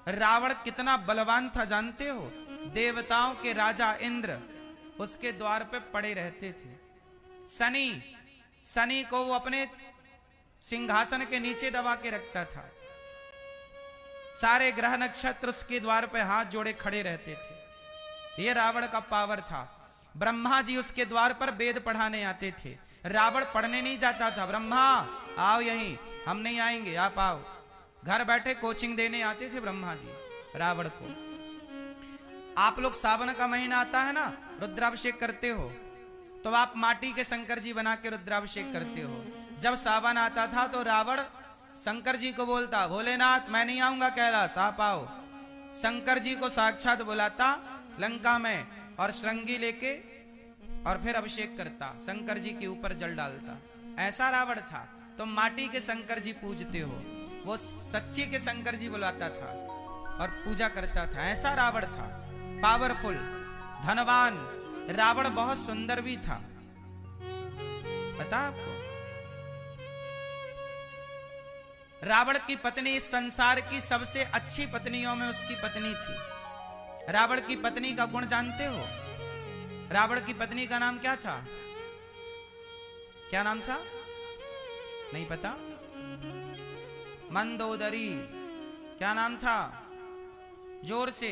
रावण कितना बलवान था जानते हो? देवताओं के राजा इंद्र उसके द्वार पे पड़े रहते थे। शनि को वो अपने सिंहासन के नीचे दबा के रखता था। सारे ग्रह नक्षत्र उसके द्वार पे हाथ जोड़े खड़े रहते थे। ये रावण का पावर था। ब्रह्मा जी उसके द्वार पर वेद पढ़ाने आते थे। रावण पढ़ने नहीं जाता था। ब्रह्मा आओ यहीं, हम नहीं आएंगे, आप आओ। घर बैठे कोचिंग देने आते थे ब्रह्मा जी रावण को। आप लोग सावन का महीना आता है ना, रुद्राभिषेक करते हो, तो आप माटी के शंकर जी बना के रुद्राभिषेक करते हो। जब सावन आता था तो रावण शंकर जी को बोलता, भोलेनाथ मैं नहीं आऊंगा कैलाश, आप आओ। शंकर जी को साक्षात बुलाता लंका में और श्रृंगी लेके और फिर अभिषेक करता, शंकर जी के ऊपर जल डालता। ऐसा रावण था। तो माटी के शंकर जी पूजते हो, वो सच्ची के शंकर जी बुलाता था और पूजा करता था। ऐसा रावण था, पावरफुल, धनवान। रावण बहुत सुंदर भी था, पता आपको? रावण की पत्नी इस संसार की सबसे अच्छी पत्नियों में उसकी पत्नी थी। रावण की पत्नी का गुण जानते हो? रावण की पत्नी का नाम क्या था? क्या नाम था? नहीं पता? मंदोदरी। क्या नाम था? जोर से।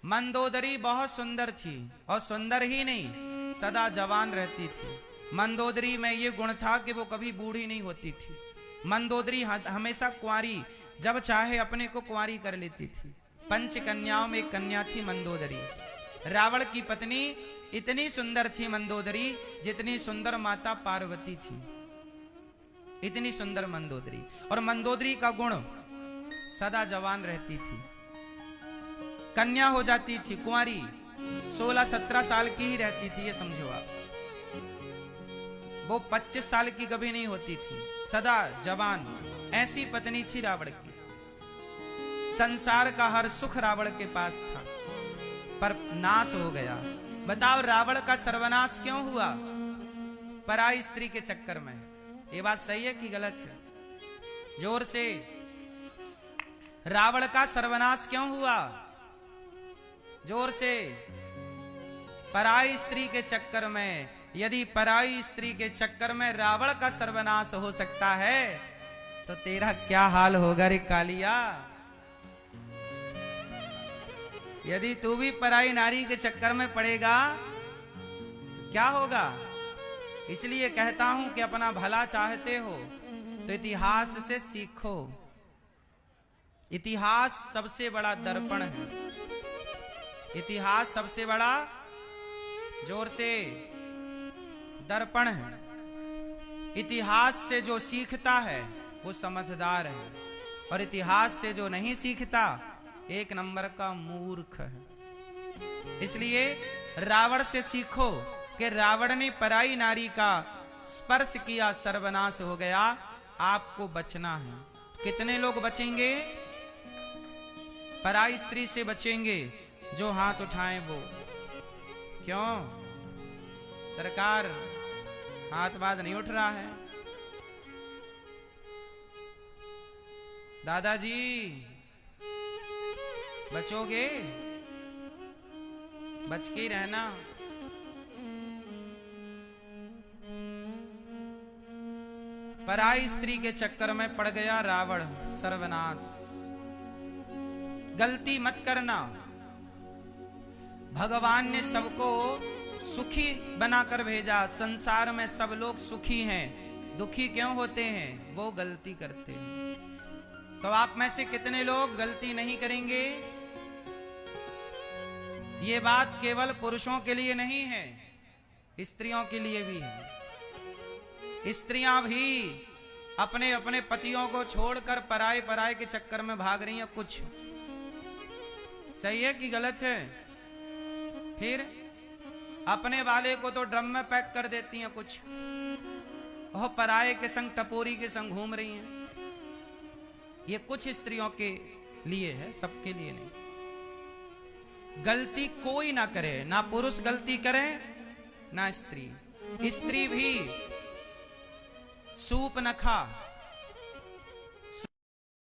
मंदोदरी बहुत सुंदर थी, और सुंदर ही नहीं, सदा जवान रहती थी। मंदोदरी में ये गुण था कि वो कभी बूढ़ी नहीं होती थी। मंदोदरी हमेशा कुंवारी, जब चाहे अपने को कुंवारी कर लेती थी। पंच कन्याओं में एक कन्या थी मंदोदरी। रावण की पत्नी इतनी सुंदर थी मंदोदरी, जितनी सुंदर माता पार्वती थी, इतनी सुंदर मंदोदरी। और मंदोदरी का गुण, सदा जवान रहती थी। कन्या हो जाती थी, कुंवारी, 16-17 साल की ही रहती थी, ये समझो आप। वो 25 साल की कभी नहीं होती थी, सदा जवान। ऐसी पत्नी थी रावण की। संसार का हर सुख रावण के पास था, पर नाश हो गया। बताओ रावण का सर्वनाश क्यों हुआ? पराई स्त्री के चक्कर में। ये बात सही है कि गलत है? जोर से। रावण का सर्वनाश क्यों हुआ? जोर से। पराई स्त्री के चक्कर में। यदि पराई स्त्री के चक्कर में रावण का सर्वनाश हो सकता है, तो तेरा क्या हाल होगा रे कालिया? यदि तू भी पराई नारी के चक्कर में पड़ेगा तो क्या होगा? इसलिए कहता हूं कि अपना भला चाहते हो तो इतिहास से सीखो। इतिहास सबसे बड़ा दर्पण है। इतिहास सबसे बड़ा, जोर से, दर्पण है। इतिहास से जो सीखता है वो समझदार है, और इतिहास से जो नहीं सीखता एक नंबर का मूर्ख है। इसलिए रावण से सीखो कि रावण ने पराई नारी का स्पर्श किया, सर्वनाश हो गया। आपको बचना है। कितने लोग बचेंगे? पराई स्त्री से बचेंगे जो हाथ उठाएं वो। क्यों सरकार हाथ बात नहीं उठ रहा है? दादाजी बचोगे? बच के ही रहना। पराई स्त्री के चक्कर में पड़ गया रावण, सर्वनाश। गलती मत करना। भगवान ने सबको सुखी बनाकर भेजा। संसार में सब लोग सुखी हैं, दुखी क्यों होते हैं? वो गलती करते हैं। तो आप में से कितने लोग गलती नहीं करेंगे? ये बात केवल पुरुषों के लिए नहीं है, स्त्रियों के लिए भी है। स्त्रियां भी अपने अपने पतियों को छोड़कर पराए के चक्कर में भाग रही हैं। कुछ सही है कि गलत है? फिर अपने वाले को तो ड्रम में पैक कर देती हैं, कुछ और पराये के संग, टपोरी के संग घूम रही हैं। ये कुछ स्त्रियों के लिए है, सबके लिए नहीं। गलती कोई ना करे, ना पुरुष गलती करे ना स्त्री। स्त्री भी सूप न खा,